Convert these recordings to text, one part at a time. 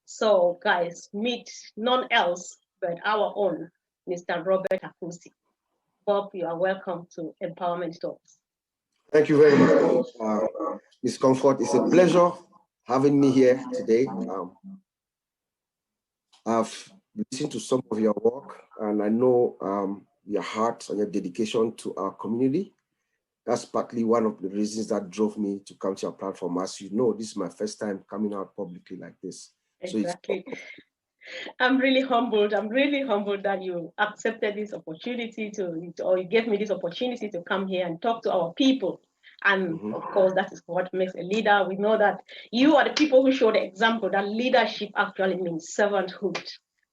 So, guys, meet none else but our own Mr. Robert Akusi. Bob, you are welcome to Empowerment Talks. Thank you very much, Ms. Comfort. It's a pleasure having me here today. I've listened to some of your work, and I know your heart and your dedication to our community. That's partly one of the reasons that drove me to come to your platform. As you know, this is my first time coming out publicly like this. Exactly. I'm really humbled. I'm really humbled that you accepted this opportunity or you gave me this opportunity to come here and talk to our people. And of course, that is what makes a leader. We know that you are the people who show the example that leadership actually means servanthood.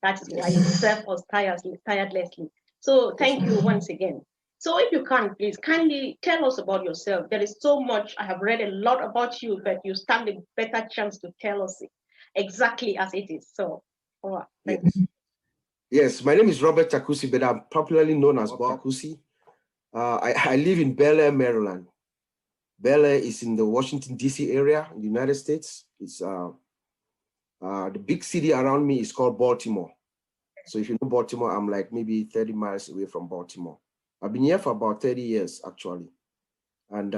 That is why you serve us tirelessly. So thank you once again. So if you can, please kindly tell us about yourself. There is so much. I have read a lot about you, but you stand a better chance to tell us it exactly as it is. So, all right, thanks. Yes, my name is Robert Akusi, but I'm popularly known as Bob Akusi. I live in Bel Air, Maryland. Bel Air is in the Washington, D.C. area in the United States. It's the big city around me is called Baltimore. So if you know Baltimore, I'm like maybe 30 miles away from Baltimore. I've been here for about 30 years, actually. And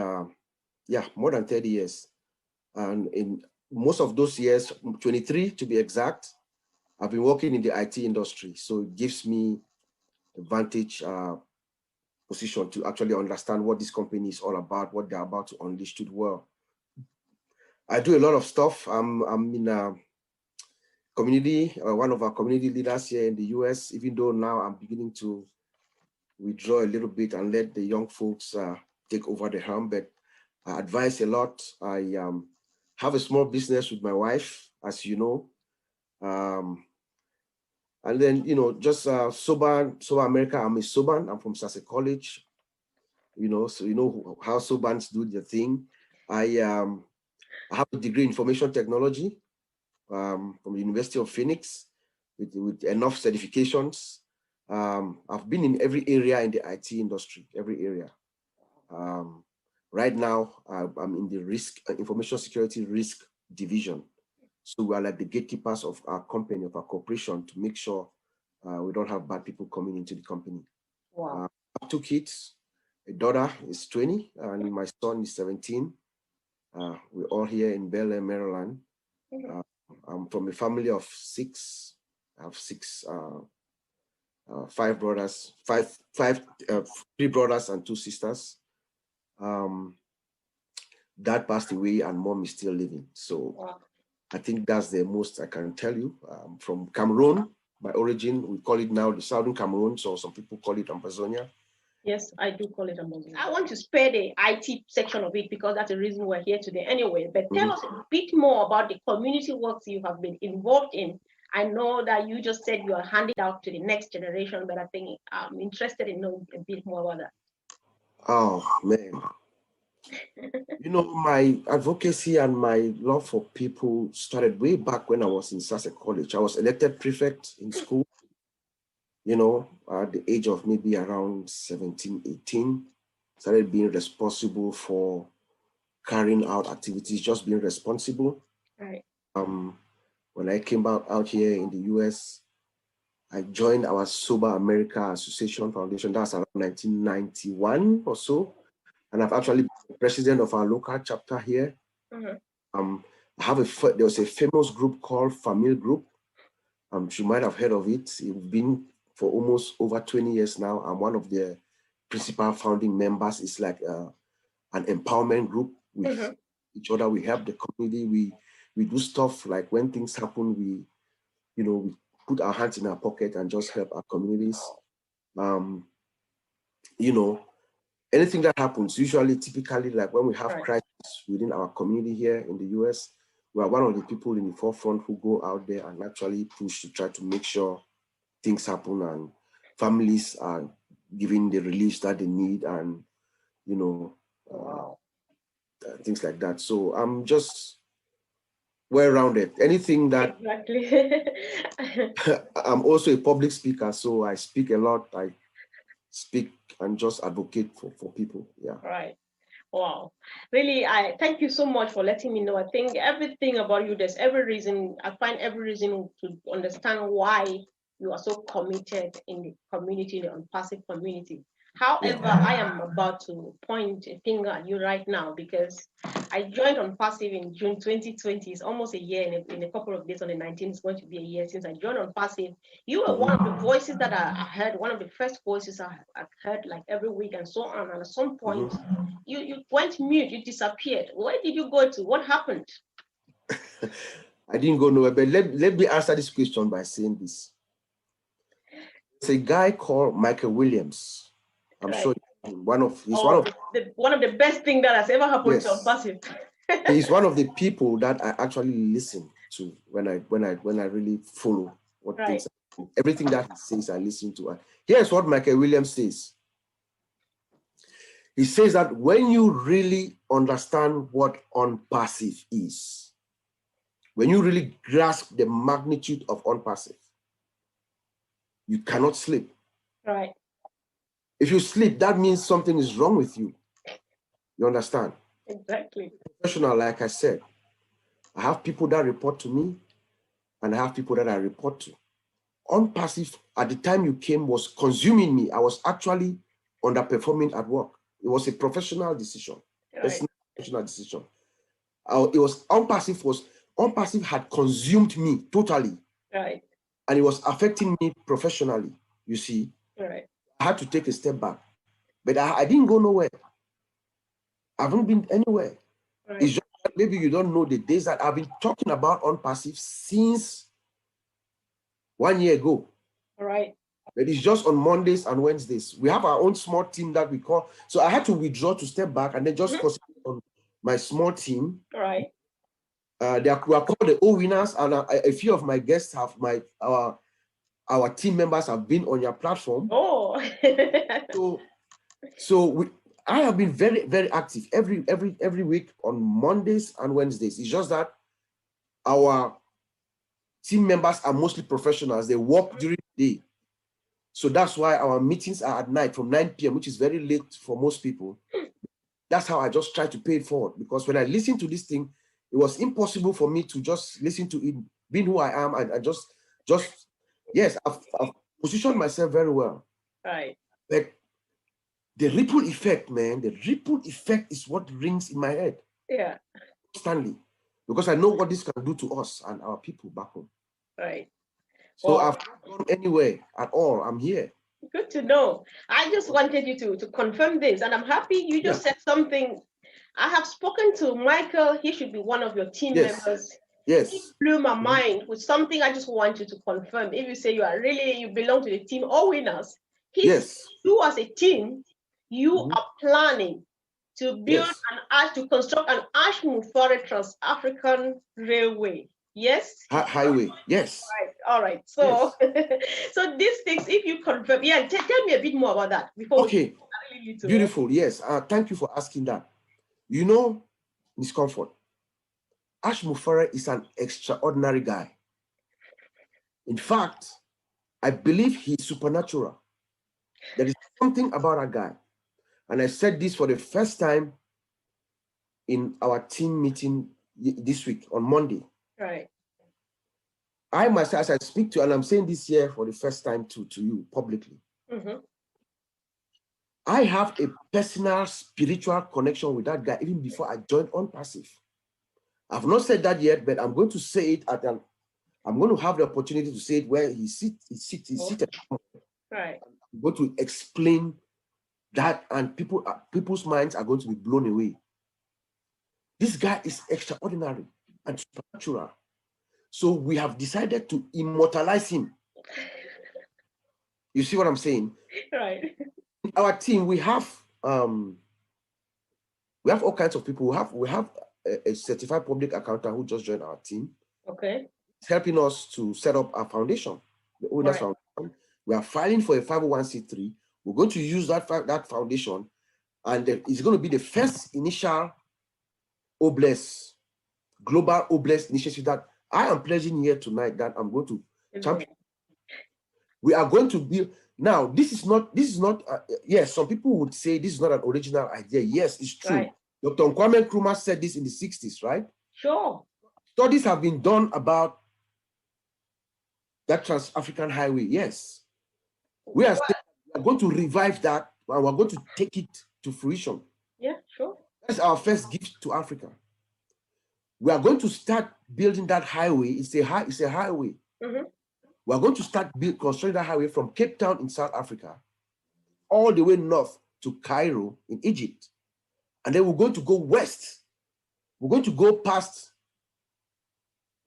yeah, more than 30 years. And in most of those years, 23 to be exact, I've been working in the IT industry. So it gives me advantage position to actually understand what this company is all about, what they're about to unleash to the world. I do a lot of stuff. I'm in a community, one of our community leaders here in the US, even though now I'm beginning to withdraw a little bit and let the young folks take over the helm, but I advise a lot. I have a small business with my wife, as you know. And then, you know, just Sober America, I'm a Soban. I'm from Sase College, you know, so you know how Sobans do their thing. I have a degree in information technology from the University of Phoenix with enough certifications. I've been in every area in the IT industry, every area. Right now, I'm in the information security risk division. So we are like the gatekeepers of our company, of our corporation, to make sure we don't have bad people coming into the company. Wow. I have 2 kids. A daughter is 20 and my son is 17. We're all here in Bel Air, Maryland. I'm from a family of 6. I have 5 brothers, 3 brothers and 2 sisters. Dad passed away and mom is still living. So wow. I think that's the most I can tell you. From Cameroon, by origin, we call it now the Southern Cameroon, so some people call it Amazonia. Yes, I do call it Amazonia. I want to spare the IT section of it because that's the reason we're here today anyway. But tell us a bit more about the community works you have been involved in. I know that you just said you are handing out to the next generation, but I think I'm interested in knowing a bit more about that. Oh, man. You know, my advocacy and my love for people started way back when I was in Sase College. I was elected prefect in school, you know, at the age of maybe around 17, 18. Started being responsible for carrying out activities, just being responsible. Right. When I came out here in the US, I joined our Sober America Association Foundation. That's around 1991 or so. And I've actually been the president of our local chapter here. There was a famous group called Family Group. You might have heard of it. It's been for almost over 20 years now. I'm one of the principal founding members. It's like an empowerment group with each other. We help the community. We do stuff like when things happen, we put our hands in our pocket and just help our communities. You know, anything that happens, usually, typically, like when we have crisis within our community here in the US, we are one of the people in the forefront who go out there and actually push to try to make sure things happen and families are given the relief that they need and, you know, things like that. So I'm just well-rounded. Anything that... Exactly. I'm also a public speaker, so I speak a lot. I speak and just advocate for people. Yeah. Right. Wow. Really, I thank you so much for letting me know. I think everything about you, there's every reason, I find every reason to understand why you are so committed in the community, the unpassive community. However, I am about to point a finger at you right now because I joined Unpassive in June 2020. It's almost a year. In a couple of days, on the 19th, it's going to be a year since I joined Unpassive. You were one of the voices that I heard, one of the first voices I heard like every week and so on. And at some point, you went mute, you disappeared. Where did you go to? What happened? I didn't go nowhere, but let me answer this question by saying this. It's a guy called Michael Williams. I'm sure he's one of the best things that has ever happened to Unpassive. He's one of the people that I actually listen to when I really follow what things, everything that he says I listen to. Here's what Michael Williams says. He says that when you really understand what unpassive is, when you really grasp the magnitude of unpassive, you cannot sleep. Right. If you sleep, that means something is wrong with you. You understand? Exactly. Professional, like I said, I have people that report to me, and I have people that I report to. Unpassive, at the time you came, was consuming me. I was actually underperforming at work. It was a professional decision. Personal professional decision. It was unpassive had consumed me totally. Right. And it was affecting me professionally, you see. Right. I had to take a step back. But I didn't go nowhere. I haven't been anywhere. Right. It's just that maybe you don't know the days that I've been talking about unpassive since 1 year ago. All right. But it's just on Mondays and Wednesdays. We have our own small team that we call. So I had to withdraw to step back and then just concentrate on my small team. All right. We are called the O winners, and a few of my guests have our team members have been on your platform. Oh. I have been very, very active every week on Mondays and Wednesdays. It's just that our team members are mostly professionals. They work during the day. So that's why our meetings are at night from 9 p.m., which is very late for most people. That's how I just try to pay it forward. Because when I listen to this thing, it was impossible for me to just listen to it, being who I am, and just yes, I've positioned myself very well. Right. But the ripple effect, man, the ripple effect is what rings in my head. Yeah. Constantly. Because I know what this can do to us and our people back home. Right. So I've not gone anywhere at all. I'm here. Good to know. I just wanted you to confirm this, and I'm happy you just said something. I have spoken to Michael. He should be one of your team members. Yes. He blew my mind with something I just want you to confirm. If you say you belong to the team All Winners, you as a team, you are planning to build to construct an Ash Mufare Trans-African Railway. Yes? Highway, yes. Right. All right. So, so these things, if you confirm, tell me a bit more about that before. Okay. Beautiful. Yes. Thank you for asking that. You know, Miss Comfort, Ash Mufare is an extraordinary guy. In fact, I believe he's supernatural. There is something about a guy. And I said this for the first time in our team meeting this week on Monday. Right. I myself, as I speak to you, and I'm saying this here for the first time to you publicly, I have a personal spiritual connection with that guy even before I joined Unpassive. I've not said that yet, but I'm going to say it I'm going to have the opportunity to say it where he's seated. Right. I'm going to explain that, and people's minds are going to be blown away. This guy is extraordinary and supernatural. So we have decided to immortalize him. You see what I'm saying? Right. In our team, we have all kinds of people. We have a certified public accountant who just joined our team. Okay. It's helping us to set up our foundation, the Owners Foundation. We are filing for a 501c3. We're going to use that foundation, and it's going to be the first initial Obless, global Obless initiative that I am pledging here tonight that I'm going to champion. We are going to be now. This is not. Yes, some people would say this is not an original idea. Yes, it's true. Right. Dr. Kwame Nkrumah said this in the 60s, right? Sure. Studies have been done about that Trans-African Highway. Yes. We are going to revive that, and we're going to take it to fruition. Yeah, sure. That's our first gift to Africa. We are going to start building that highway. It's a highway. Mm-hmm. We are going to start constructing that highway from Cape Town in South Africa all the way north to Cairo in Egypt. And then we're going to go west. We're going to go past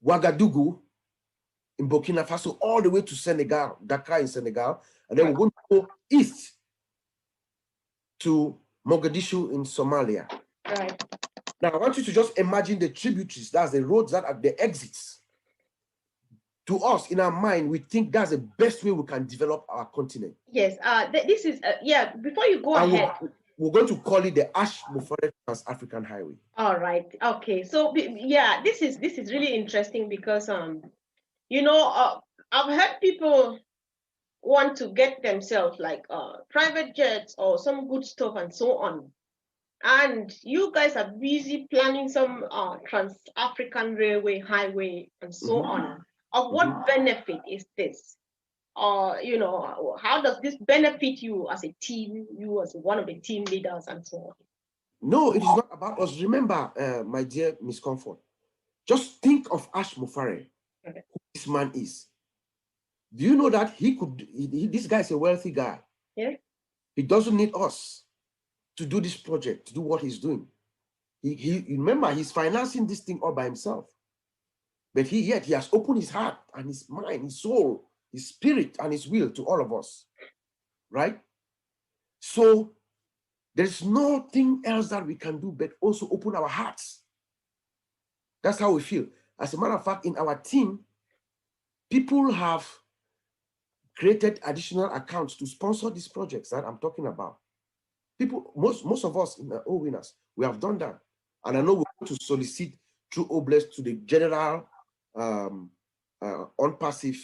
Ouagadougou in Burkina Faso all the way to Senegal, Dakar in Senegal. And then we're going to go east to Mogadishu in Somalia. Right. Now, I want you to just imagine the tributaries. That's the roads that are the exits. To us, in our mind, we think that's the best way we can develop our continent. Yes. This is before you go ahead, we're going to call it the Ash Mufore Trans-African Highway. All right. Okay. So yeah, this is really interesting because I've heard people want to get themselves like private jets or some good stuff and so on. And you guys are busy planning some Trans-African Railway, highway, and so on. Of what benefit is this? How does this benefit you as a team, you as one of the team leaders and so on? No, it is not about us. Remember, my dear Miss Comfort, just think of Ash Mufare, who this man is. Do you know that this guy is a wealthy guy? Yeah. He doesn't need us to do this project, to do what he's doing. He remember, he's financing this thing all by himself. But he has opened his heart and his mind, his soul, his spirit, and his will to all of us. Right? So there's nothing else that we can do but also open our hearts. That's how we feel. As a matter of fact, in our team, people have created additional accounts to sponsor these projects that I'm talking about. People, most of us in the winners, we have done that. And I know we're going to solicit through Oblast to the general unpassive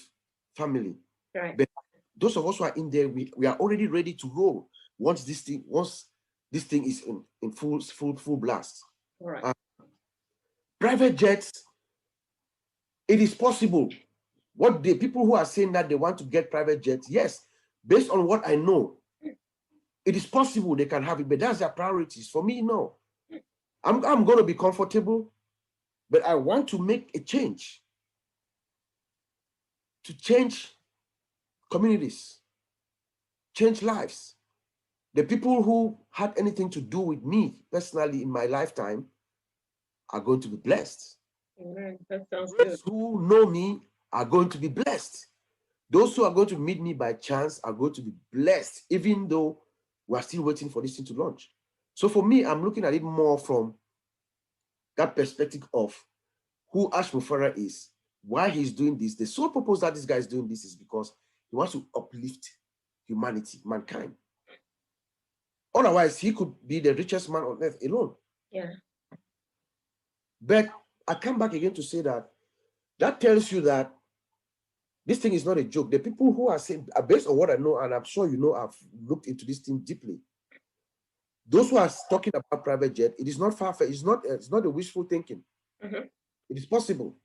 family. Right. But those of us who are in there, we are already ready to roll once this thing is in full blast. Right. Private jets, it is possible. What the people who are saying that they want to get private jets, yes, based on what I know, it is possible they can have it, but that's their priorities. For me, no. I'm going to be comfortable, but I want to make a change, to change communities, change lives. The people who had anything to do with me personally in my lifetime are going to be blessed. That sounds good. Those who know me are going to be blessed. Those who are going to meet me by chance are going to be blessed, even though we're still waiting for this thing to launch. So for me, I'm looking at it more from that perspective of who Ash Mufara is, why he's doing this. The sole purpose that this guy is doing this is because he wants to uplift humanity, mankind. Otherwise, he could be the richest man on earth alone. Yeah. But I come back again to say that tells you that this thing is not a joke. The people who are saying, based on what I know, and I'm sure you know, I've looked into this thing deeply. Those who are talking about private jet, it is not far-fetched. It's not a wishful thinking. It is possible.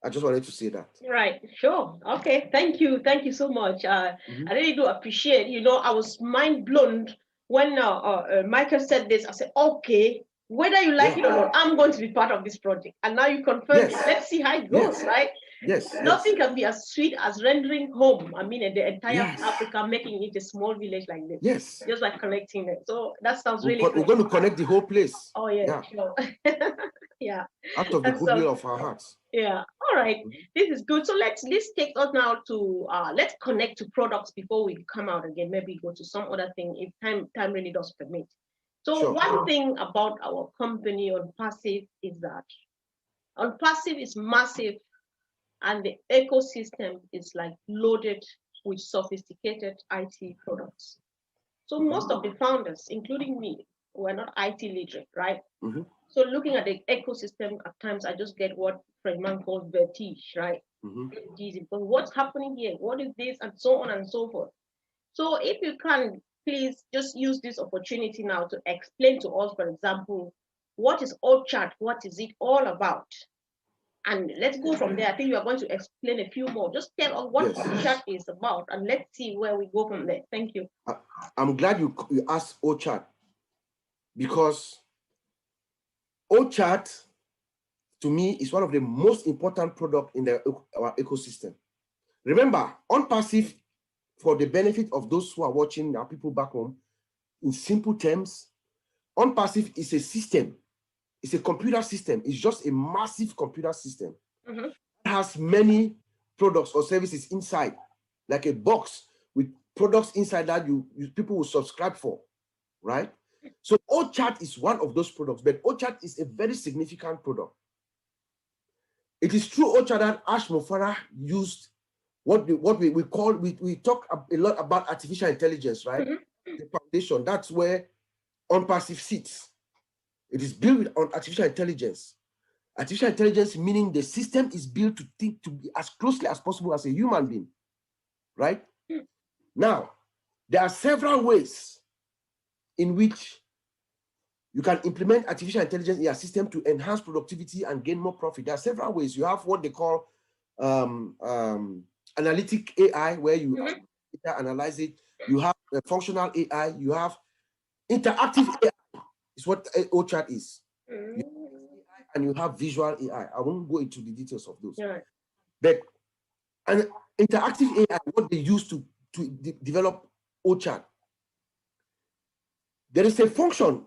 I just wanted to say that. Right. Sure. Okay. Thank you. Thank you so much. I really do appreciate. I was mind blown when Michael said this. I said, okay, whether you like it or not, I'm going to be part of this project. And now you confirm it. Let's see how it goes, right? Yes. Nothing can be as sweet as rendering home. I mean, the entire Africa, making it a small village like this. Yes. Just by connecting it. So that sounds really great. We're going to connect the whole place. Oh, yeah. Sure. Yeah. Out of the goodwill of our hearts. Yeah. All right. This is good. So let's take us now to let's connect to products before we come out again. Maybe go to some other thing if time really does permit. So one thing about our company Unpassive is that Unpassive is massive, and the ecosystem is like loaded with sophisticated IT products. So most of the founders, including me, were not IT literate, right? So looking at the ecosystem, at times I just get what Fredman calls vertige, right? Vertige, because what's happening here? What is this? And so on and so forth. So if you can please just use this opportunity now to explain to us, for example, what is Orchard? What is it all about? And let's go from there. I think you are going to explain a few more. Just tell us what Orchard is about, and let's see where we go from there. Thank you. I'm glad you asked Orchard, because Orchard, to me, is one of the most important products in our ecosystem. Remember, Unpassive, for the benefit of those who are watching, our people back home, in simple terms, Unpassive is a system. It's a computer system. It's just a massive computer system. Mm-hmm. It has many products or services inside, like a box with products inside that you people will subscribe for, right? So Orchard is one of those products, but Orchard is a very significant product. It is true Orchard that Ash Mufara used what we talk a lot about artificial intelligence, right? Mm-hmm. The foundation, that's where Unpassive sits. It is built on artificial intelligence. Artificial intelligence meaning the system is built to think to be as closely as possible as a human being, right? Mm-hmm. Now, there are several ways in which you can implement artificial intelligence in your system to enhance productivity and gain more profit. There are several ways. You have what they call analytic AI, where you analyze it. You have functional AI. You have interactive AI, is what Orchard is. You have and you have visual AI. I won't go into the details of those. Yeah. But an interactive AI, what they use to develop Orchard, there is a function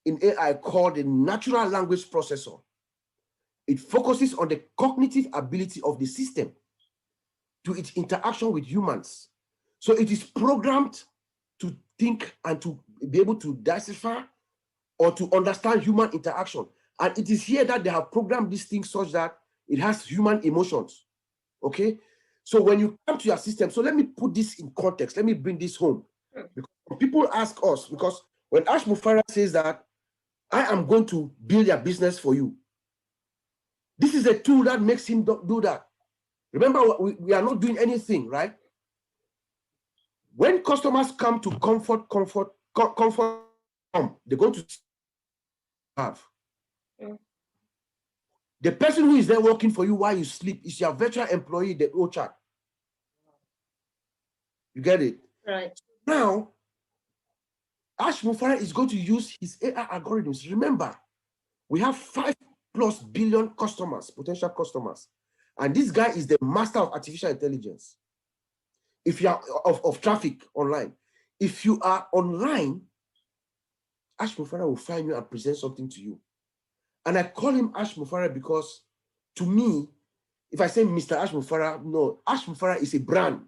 in AI called the natural language processor. It focuses on the cognitive ability of the system to its interaction with humans. So it is programmed to think and to be able to decipher or to understand human interaction. And it is here that they have programmed this thing such that it has human emotions. Okay? So when you come to your system, so let me put this in context. Let me bring this home. Because people ask us, because when Ash Mufara says that, I am going to build your business for you, this is a tool that makes him do that. Remember, we are not doing anything, right? When customers come to comfort, they're going to have. The person who is there working for you while you sleep is your virtual employee, the Orchard. You get it? Right. Now, Ash Mufara is going to use his AI algorithms. Remember, we have 5+ billion customers, potential customers. And this guy is the master of artificial intelligence. If you are of traffic online, if you are online, Ash Mufara will find you and present something to you. And I call him Ash Mufara because, to me, if I say Mr. Ash Mufara, no, Ash Mufara is a brand.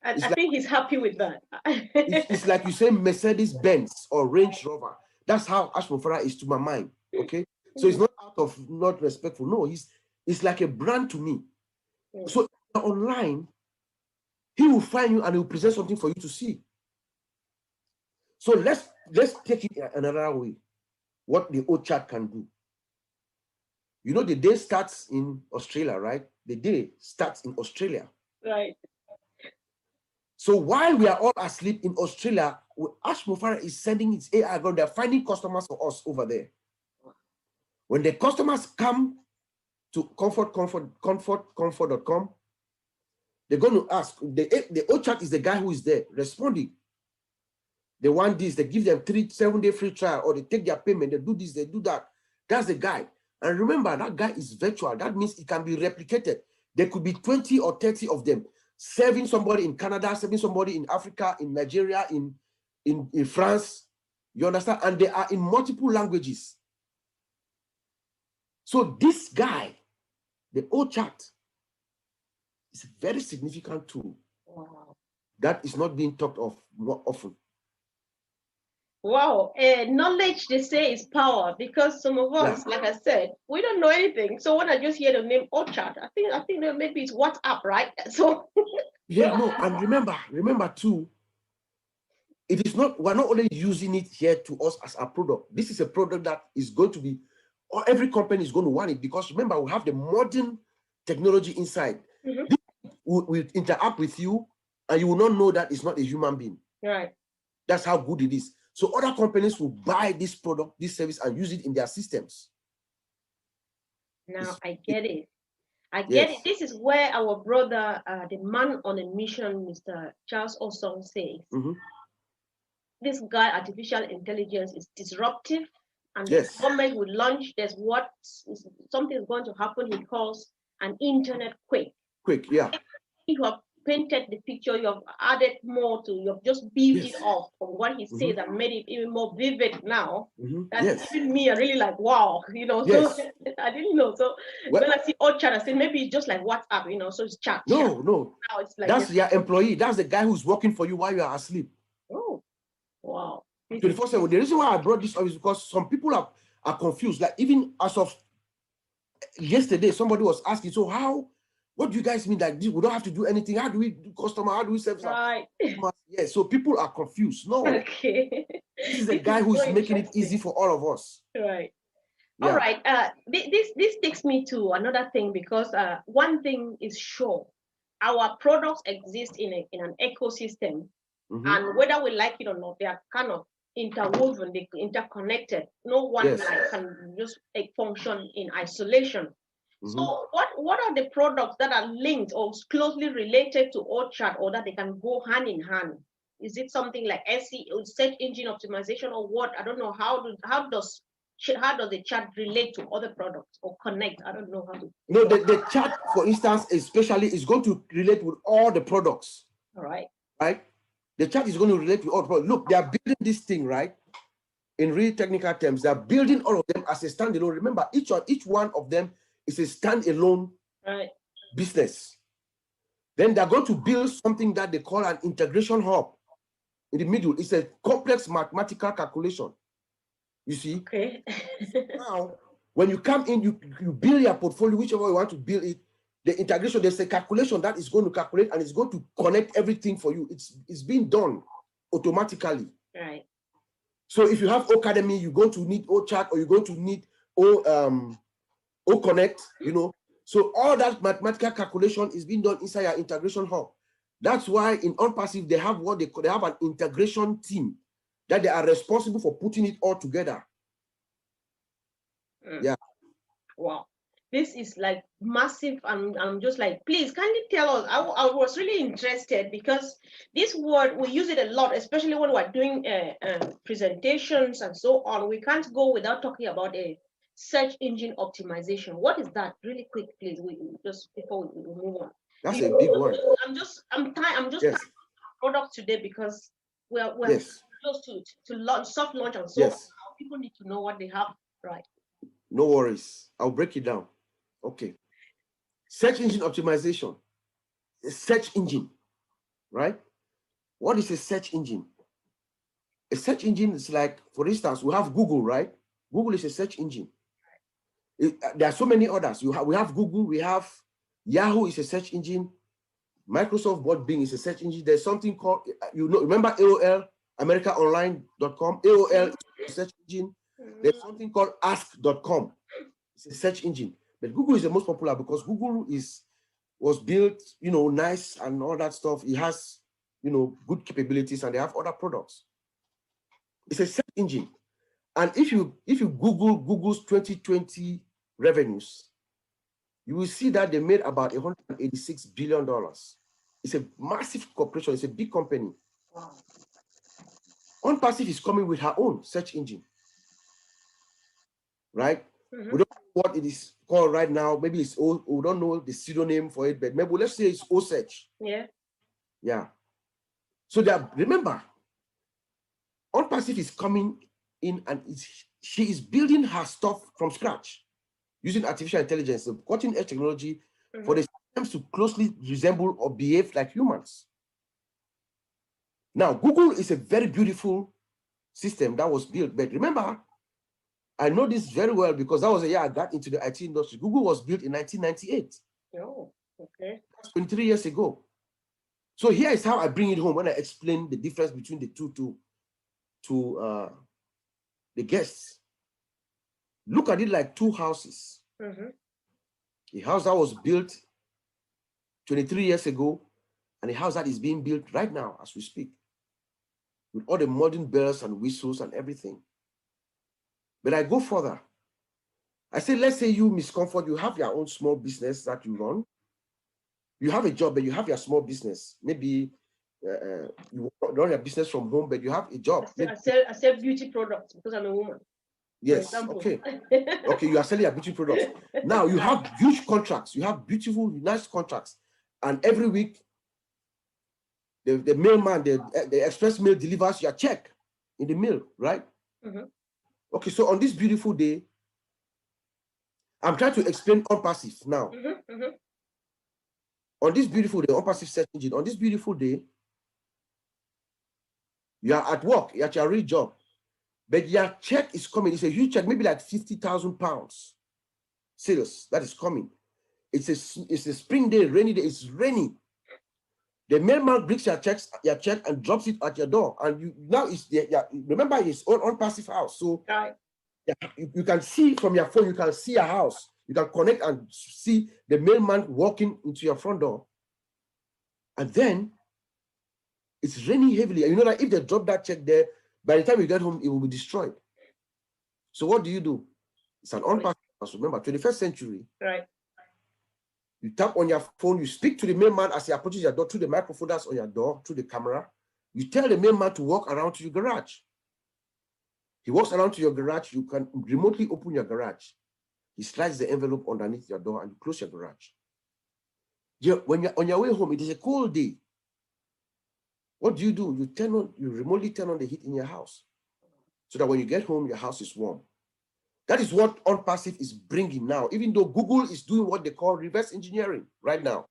And I think he's happy with that. it's like you say Mercedes-Benz or Range Rover. That's how Ash Mufara is to my mind. Okay, so it's not out of not respectful. No, it's like a brand to me. So online, he will find you and he will present something for you to see. So let's take it another way. What the Orchard can do. You know, the day starts in Australia, right? The day starts in Australia. Right. So while we are all asleep in Australia, Ash Mufara is sending its AI. They're finding customers for us over there. When the customers come to comfort.com, they're going to ask. The Orchard is the guy who is there responding. They want this, they give them 7-day free trial, or they take their payment, they do this, they do that. That's the guy. And remember, that guy is virtual. That means it can be replicated. There could be 20 or 30 of them, serving somebody in Canada, serving somebody in Africa, in Nigeria, in France. You understand? And they are in multiple languages. So this guy, the Orchard, is a very significant tool. Wow. That is not being talked of more often. Wow, knowledge, they say, is power, because some of us, like I said, we don't know anything. So when I just hear the name Orchard, I think maybe it's WhatsApp, right? So yeah, no, and remember too, it is not, we're not only using it here to us as a product. This is a product that is going to be, or every company is going to want it, because remember, we have the modern technology inside. Mm-hmm. This will interact with you, and you will not know that it's not a human being. Right. That's how good it is. So other companies will buy this product, this service, and use it in their systems. Now I get it. I get Yes. it. This is where our brother, the man on a mission, Mr. Charles Osong, says, this guy, artificial intelligence, is disruptive, and the government will launch. There's something is going to happen. He calls an internet quake. Yeah. You have painted the picture. You have added more to. You have just beefed it up from what he says and made it even more vivid now. That even me, I really like, wow, you know. So I didn't know. So when I see old chat, I say maybe it's just like WhatsApp, you know. So it's chat. No. Now it's like that's your employee. That's the guy who's working for you while you are asleep. Oh, wow. 24/7. The reason why I brought this up is because some people are confused. Like even as of yesterday, somebody was asking, so what do you guys mean that we don't have to do anything? How do we do customer? How do we serve? Right. Yeah, so people are confused. No. Okay. This is a guy who's making it easy for all of us. Right. Yeah. All right. This takes me to another thing, because one thing is sure, our products exist in an ecosystem, and whether we like it or not, they are kind of interwoven, they interconnected. No one can just function in isolation. So what are the products that are linked or closely related to Orchard, or that they can go hand in hand? Is it something like SEO, search engine optimization, or what? I don't know. How does the chat relate to other products or connect? I don't know how to. No, the chat, for instance, especially is going to relate with all the products. All right. Right? The chat is going to relate with all the products. Look, they are building this thing, right? In real technical terms, they are building all of them as a standalone. Remember, each one of them is a standalone business. Then they're going to build something that they call an integration hub in the middle. It's a complex mathematical calculation. You see? Okay. Now, when you come in, you build your portfolio, whichever you want to build it. The integration, there's a calculation that is going to calculate, and it's going to connect everything for you. It's being done automatically. Right. So if you have Academy, you're going to need O-Chat, or you're going to need O-Connect, you know. So all that mathematical calculation is being done inside your integration hub. That's why in OnPassive, they have they have an integration team that they are responsible for putting it all together. Yeah. Wow. This is like massive. I'm just like, please, can you tell us? I was really interested, because this word, we use it a lot, especially when we're doing presentations and so on. We can't go without talking about a search engine optimization. What is that? Really quick, please. We just before we move on. That's a big one. I'm just product today, because we're close to launch, soft launch, and so on. People need to know what they have, right? No worries. I'll break it down. Okay. Search engine optimization. A search engine, right? What is a search engine? A search engine is like, for instance, we have Google, right? Google is a search engine. There are so many others. We have Google, we have Yahoo is a search engine. Microsoft bought Bing is a search engine. There's something called, remember AOL, AmericaOnline.com? AOL is a search engine. There's something called ask.com. It's a search engine. But Google is the most popular because Google was built, nice and all that stuff. It has, good capabilities, and they have other products. It's a search engine. And if you Google Google's 2020 revenues, you will see that they made about $186 billion. It's a massive corporation. It's a big company. Wow. OnPassive is coming with her own search engine, right? We don't know what it is called right now. Maybe it's we don't know the pseudonym for it, but maybe let's say it's OSearch. Yeah. Yeah. So remember, OnPassive is coming in, and she is building her stuff from scratch using artificial intelligence, so cutting-edge technology for the systems to closely resemble or behave like humans. Now, Google is a very beautiful system that was built, but remember, I know this very well because that was the year I got into the IT industry. Google was built in 1998. Oh, okay. That's 23 years ago. So here is how I bring it home when I explain the difference between the two to the guests. Look at it like two houses. A house that was built 23 years ago, and a house that is being built right now as we speak. with all the modern bells and whistles and everything. But I go further. I say, let's say you, Miss Comfort, you have your own small business that you run. You have a job, but you have your small business. Maybe you run your business from home, but you have a job. I sell beauty products because I'm a woman. Yes, okay. Okay, you are selling your beauty products. Now you have huge contracts. You have beautiful, nice contracts. And every week, the mailman, the express mail delivers your check in the mail, right? Okay, so on this beautiful day, I'm trying to explain Unpassive now. On this beautiful day, Unpassive search engine, on this beautiful day, you are at work, you're at your real job, but your check is coming. It's a huge check, maybe like 50,000 pounds sales that is coming. It's a spring day, rainy day, it's raining. The mailman brings your check and drops it at your door. And you now it's remember it's on passive house. So you can see from your phone, you can see your house. You can connect and see the mailman walking into your front door. And then it's raining heavily. And you know that if they drop that check there, by the time you get home, it will be destroyed. So what do? It's an on-passive house. Remember, 21st century. Right. You tap on your phone, you speak to the mailman as he approaches your door through the microphone that's on your door, through the camera. You tell the mailman to walk around to your garage. He walks around to your garage, you can remotely open your garage. He slides the envelope underneath your door and you close your garage. When you're on your way home, it is a cold day. What do? You remotely turn on the heat in your house so that when you get home, your house is warm. That is what Unpassive is bringing now, even though Google is doing what they call reverse engineering right now.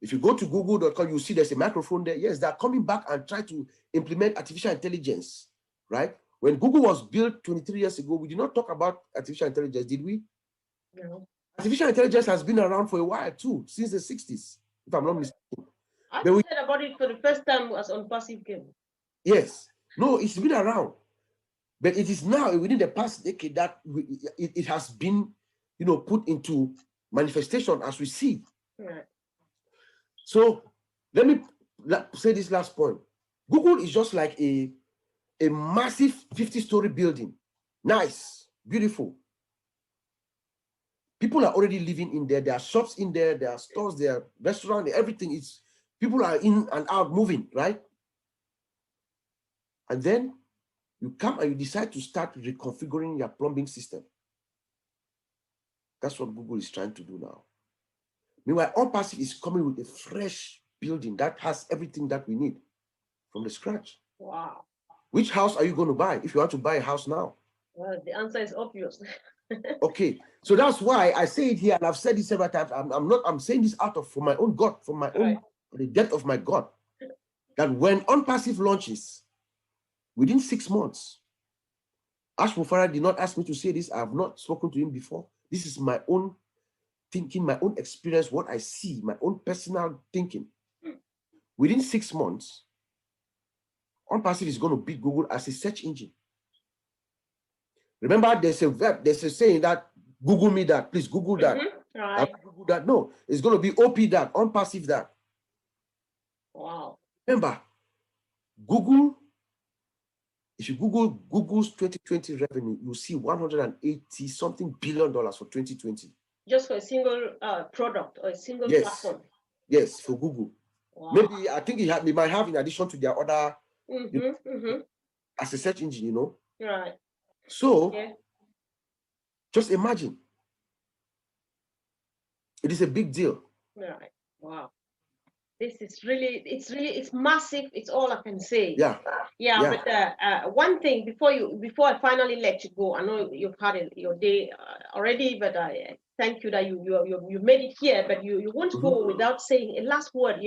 If you go to google.com, you see there's a microphone there. Yes, they're coming back and try to implement artificial intelligence, right? When Google was built 23 years ago, we did not talk about artificial intelligence, did we? No. Artificial intelligence has been around for a while too, since the 60s, if I'm not mistaken. I heard about it for the first time as Unpassive game. Yes. No, it's been around. But it is now, within the past decade, that it has been, put into manifestation as we see. Right. So let me say this last point. Google is just like a massive 50-story building. Nice, beautiful. People are already living in there. There are shops in there. There are stores, there are restaurants, everything is, people are in and out moving, right? And then you come and you decide to start reconfiguring your plumbing system. That's what Google is trying to do now. Meanwhile, Unpassive is coming with a fresh building that has everything that we need from the scratch. Wow. Which house are you going to buy if you want to buy a house now? Well, the answer is obvious. Okay, so that's why I say it here, and I've said it several times. I'm saying this from my own gut, from my own, the depth of my gut, that when Unpassive launches, within 6 months, Ash Mufara did not ask me to say this. I have not spoken to him before. This is my own thinking, my own experience, what I see, my own personal thinking. Within 6 months, Unpassive is going to beat Google as a search engine. Remember, there's a saying that Google me that, please Google that. Right. Google that. No, it's going to be OP that, Unpassive that. Wow. Remember, Google, if you Google Google's 2020 revenue, you'll see $180 something billion for 2020. Just for a single product or a single platform. Yes, for Google. Wow. Maybe I think they might have in addition to their other as a search engine, Right. So just imagine. It is a big deal. Right. Wow. This is it's massive. It's all I can say. Yeah. But one thing before I finally let you go, I know you've had your day already, but I thank you that you made it here. But you won't go without saying a last word.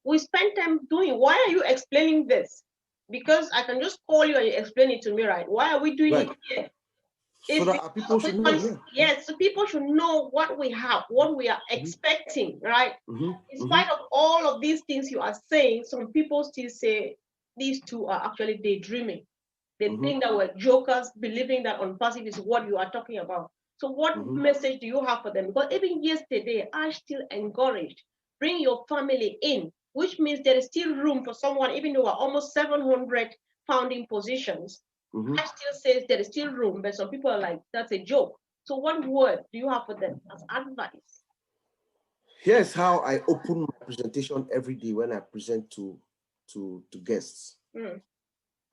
We spent time doing. Why are you explaining this? Because I can just call you and you explain it to me, right? Why are we doing it here? So that people should know. Yes, so people should know what we have, what we are expecting, right? In spite of all of these things you are saying, some people still say these two are actually daydreaming. They think that we're jokers, believing that Unpassive is what you are talking about. So what message do you have for them? Because even yesterday, I still encouraged, bring your family in. which means there is still room for someone, even though we're almost 700 founding positions. I still says there is still room, but some people are like, that's a joke. So what word do you have for them as advice? Here's how I open my presentation every day when I present to guests.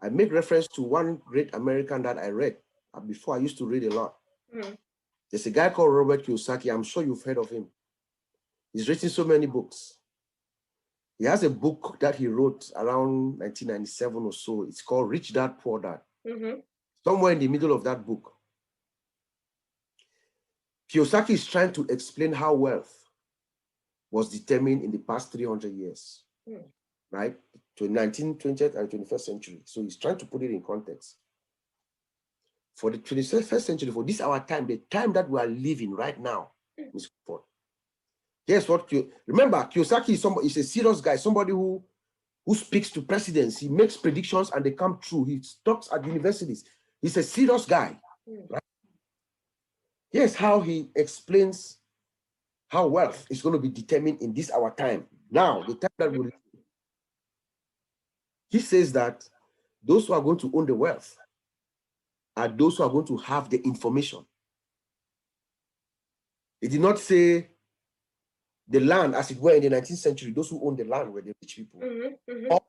I make reference to one great American that I read. Before, I used to read a lot. There's a guy called Robert Kiyosaki. I'm sure you've heard of him. He's written so many books. He has a book that he wrote around 1997 or so. It's called Rich Dad, Poor Dad. Somewhere in the middle of that book, Kiyosaki is trying to explain how wealth was determined in the past 300 years, right? To 19th, 20th, and 21st century. So he's trying to put it in context. For the 21st century, for this our time, the time that we are living right now, is for. Here's what remember, Kiyosaki is a serious guy, somebody who speaks to presidents. He makes predictions and they come true. He talks at universities. He's a serious guy. Right? Here's how he explains how wealth is going to be determined in this our time. Now, the time that we live. He says that those who are going to own the wealth are those who are going to have the information. He did not say the land, as it were in the 19th century, those who own the land were the rich people. Or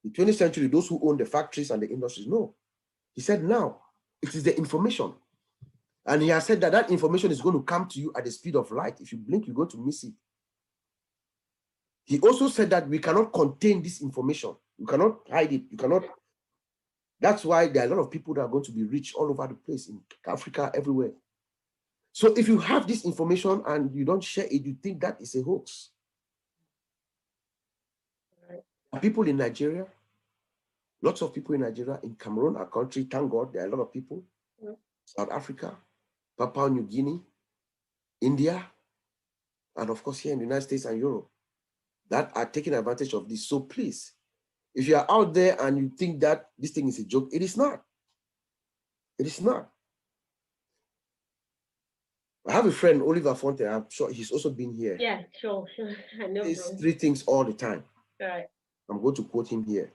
the 20th century, those who own the factories and the industries. No. He said now, it is the information. And he has said that that information is going to come to you at the speed of light. If you blink, you're going to miss it. He also said that we cannot contain this information. You cannot hide it. You cannot. That's why there are a lot of people that are going to be rich all over the place, in Africa, everywhere. So if you have this information and you don't share it, you think that is a hoax. People in Nigeria, lots of people in Nigeria, in Cameroon, our country, thank God, there are a lot of people. South Africa, Papua New Guinea, India, and of course here in the United States and Europe, that are taking advantage of this. So please, if you are out there and you think that this thing is a joke, it is not. It is not. I have a friend, Oliver Fonte. I'm sure he's also been here. Yeah, sure. I know. He says three things all the time. Right. I'm going to quote him here.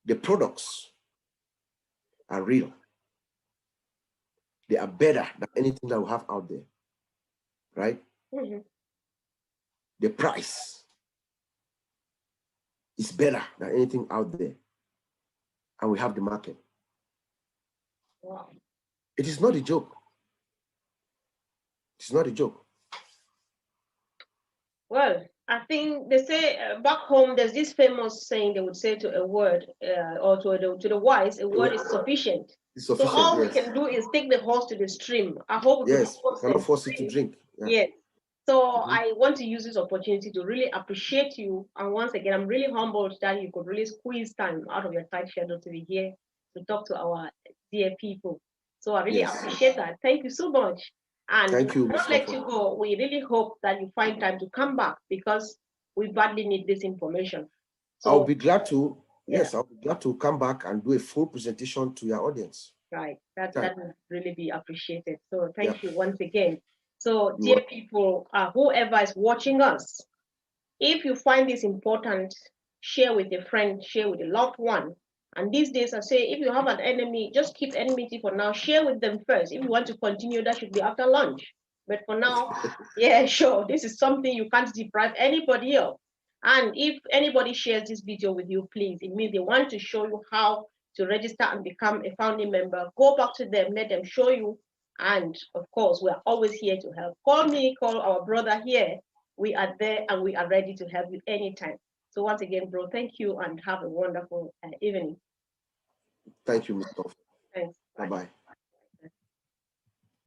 The products are real. They are better than anything that we have out there. Right? The price is better than anything out there. And we have the market. Wow. It is not a joke. It's not a joke. Well, I think they say back home, there's this famous saying they would say to a word or to the wise, a word is sufficient. So all we can do is take the horse to the stream. I hope we cannot force it to drink. Yes. So I want to use this opportunity to really appreciate you. And once again, I'm really humbled that you could really squeeze time out of your tight schedule to be here to talk to our dear people. So I really appreciate that. Thank you so much. And thank you. Not let you go. We really hope that you find time to come back because we badly need this information. So I'll be glad to. Yes, I'll be glad to come back and do a full presentation to your audience. Right. That would really be appreciated. So thank you once again. So dear people, whoever is watching us, if you find this important, share with a friend, share with a loved one. And these days, I say, if you have an enemy, just keep enmity for now. Share with them first. If you want to continue, that should be after lunch. But for now, yeah, sure. This is something you can't deprive anybody of. And if anybody shares this video with you, please, it means they want to show you how to register and become a founding member. Go back to them, let them show you. And of course, we are always here to help. Call me, call our brother here. We are there and we are ready to help you anytime. So once again, bro, thank you and have a wonderful evening. Thank you, Mr. Thanks. Bye-bye.